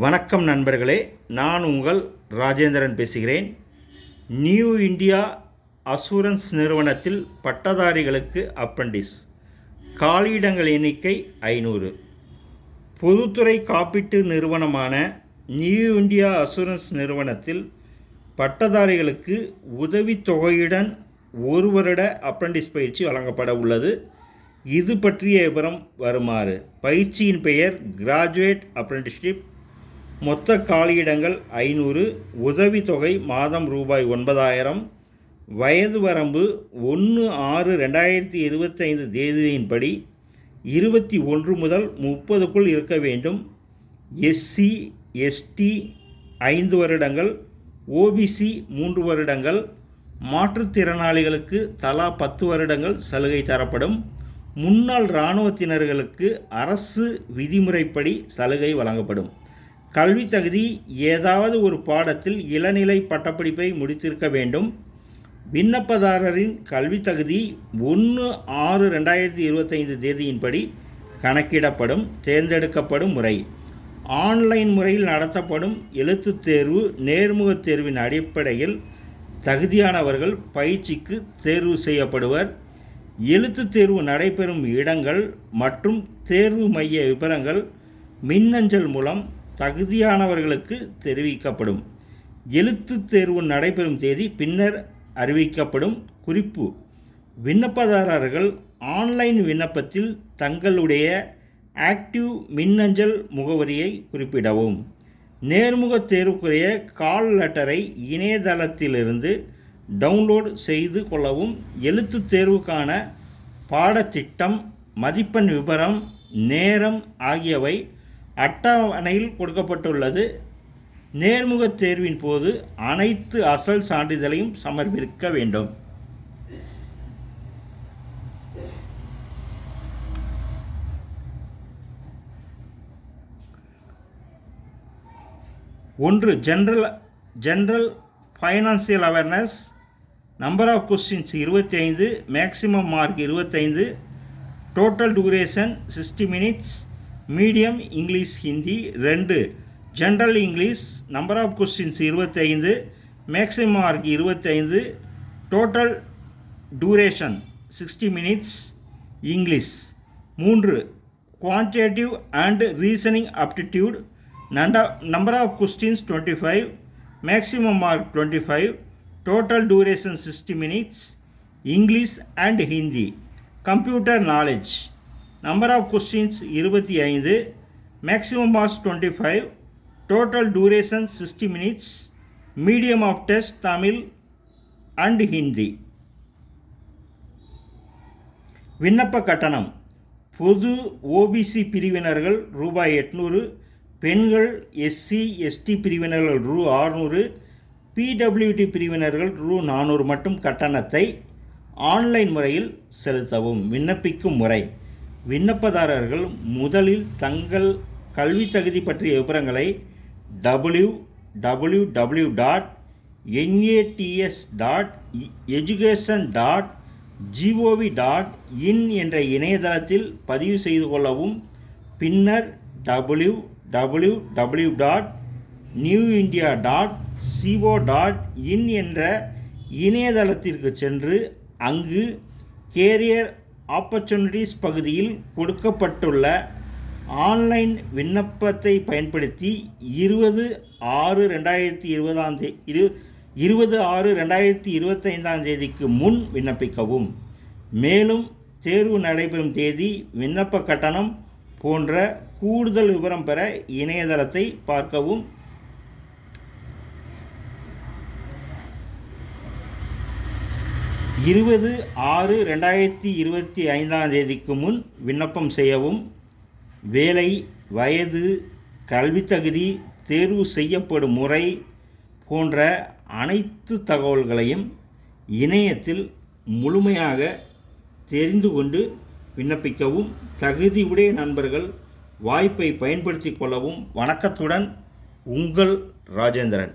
வணக்கம் நண்பர்களே, நான் உங்கள் ராஜேந்திரன் பேசுகிறேன். நியூ இந்தியா அசூரன்ஸ் நிறுவனத்தில் பட்டதாரிகளுக்கு அப்ரண்டிஸ், காலியிடங்கள் எண்ணிக்கை 500. பொதுத்துறை காப்பீட்டு நிறுவனமான நியூ இந்தியா அசூரன்ஸ் நிறுவனத்தில் பட்டதாரிகளுக்கு உதவித்தொகையுடன் 1 வருட அப்ரண்டிஸ் பயிற்சி வழங்கப்பட உள்ளது. இது பற்றிய விவரம் வருமாறு. பயிற்சியின் பெயர் கிராஜுவேட் அப்ரண்டிஸ்ஷிப். மொத்த காலியிடங்கள் 500. உதவித்தொகை மாதம் ரூபாய் 9,000. வயது வரம்பு 1/6/2025 தேதியின்படி 21 முதல் 30க்குள் இருக்க வேண்டும். எஸ்சி எஸ்டி 5 வருடங்கள், ஓபிசி 3 வருடங்கள், மாற்றுத்திறனாளிகளுக்கு தலா 10 வருடங்கள் சலுகை தரப்படும். முன்னாள் இராணுவத்தினர்களுக்கு அரசு விதிமுறைப்படி சலுகை வழங்கப்படும். கல்வி தகுதி ஏதாவது ஒரு பாடத்தில் இளநிலை பட்டப்படிப்பை முடித்திருக்க வேண்டும். விண்ணப்பதாரரின் கல்வி தகுதி 1/6/2025 தேதியின்படி கணக்கிடப்படும். தேர்ந்தெடுக்கப்படும் முறை ஆன்லைன் முறையில் நடத்தப்படும் எழுத்துத் தேர்வு. நேர்முகத் தேர்வின் அடிப்படையில் தகுதியானவர்கள் பயிற்சிக்கு தேர்வு செய்யப்படுவர். எழுத்துத் தேர்வு நடைபெறும் இடங்கள் மற்றும் தேர்வு மைய விவரங்கள் மின்னஞ்சல் மூலம் தகுதியானவர்களுக்கு தெரிவிக்கப்படும். எழுத்துத் தேர்வு நடைபெறும் தேதி பின்னர் அறிவிக்கப்படும். குறிப்பு: விண்ணப்பதாரர்கள் ஆன்லைன் விண்ணப்பத்தில் தங்களுடைய ஆக்டிவ் மின்னஞ்சல் முகவரியை குறிப்பிடவும். நேர்முகத் தேர்வுக்குரிய கால் லெட்டரை இணையதளத்திலிருந்து டவுன்லோடு செய்து கொள்ளவும். எழுத்துத் தேர்வுக்கான பாடத்திட்டம், மதிப்பெண் விபரம், நேரம் ஆகியவை அட்டவணையில் கொடுக்கப்பட்டுள்ளது. நேர்முகத் தேர்வின் போது அனைத்து அசல் சான்றிதழையும் சமர்ப்பிக்க வேண்டும். ஒன்று, general financial awareness. Number of questions 25, maximum mark 25, total duration 60 minutes. Medium English Hindi. 2, general English. Number of questions 25, maximum mark 25, total duration 60 minutes English. 3, quantitative and reasoning aptitude. Number of questions 25, maximum mark 25, total duration 60 minutes English and Hindi. Computer knowledge. Number of questions 25, maximum marks 25, total duration 60 minutes. Medium of test Tamil and Hindi. விண்ணப்ப கட்டணம்: பொது OBC பிரிவினர்கள் ரூபாய் 800, பெண்கள் SC ST பிரிவினர்கள் ரூ 600, PWD பிரிவினர்கள் ரூ 400 மட்டும் கட்டணத்தை online முறையில் செலுத்தவும். விண்ணப்பிக்கும் முறை: விண்ணப்பதாரர்கள் முதலில் தங்கள் கல்வி தகுதி பற்றிய விவரங்களை www.nats.education.gov.in என்ற இணையதளத்தில் பதிவு செய்து கொள்ளவும். பின்னர் www.newindia.co.in என்ற இணையதளத்திற்கு சென்று அங்கு கேரியர் ஆப்பர்ச்சுனிட்டிஸ் பகுதியில் கொடுக்கப்பட்டுள்ள ஆன்லைன் விண்ணப்பத்தை பயன்படுத்தி 20/6/2025 தேதிக்கு முன் விண்ணப்பிக்கவும். மேலும் தேர்வு நடைபெறும் தேதி, விண்ணப்ப கட்டணம் போன்ற கூடுதல் விவரம் பெற இணையதளத்தை பார்க்கவும். இருபது 6/2025 தேதிக்கு முன் விண்ணப்பம் செய்யவும். வேலை, வயது, கல்வி தகுதி, தேர்வு செய்யப்படும் முறை போன்ற அனைத்து தகவல்களையும் இணையத்தில் முழுமையாக தெரிந்து கொண்டு விண்ணப்பிக்கவும். தகுதியுடைய நண்பர்கள் வாய்ப்பை பயன்படுத்தி கொள்ளவும். வணக்கத்துடன், உங்கள் ராஜேந்திரன்.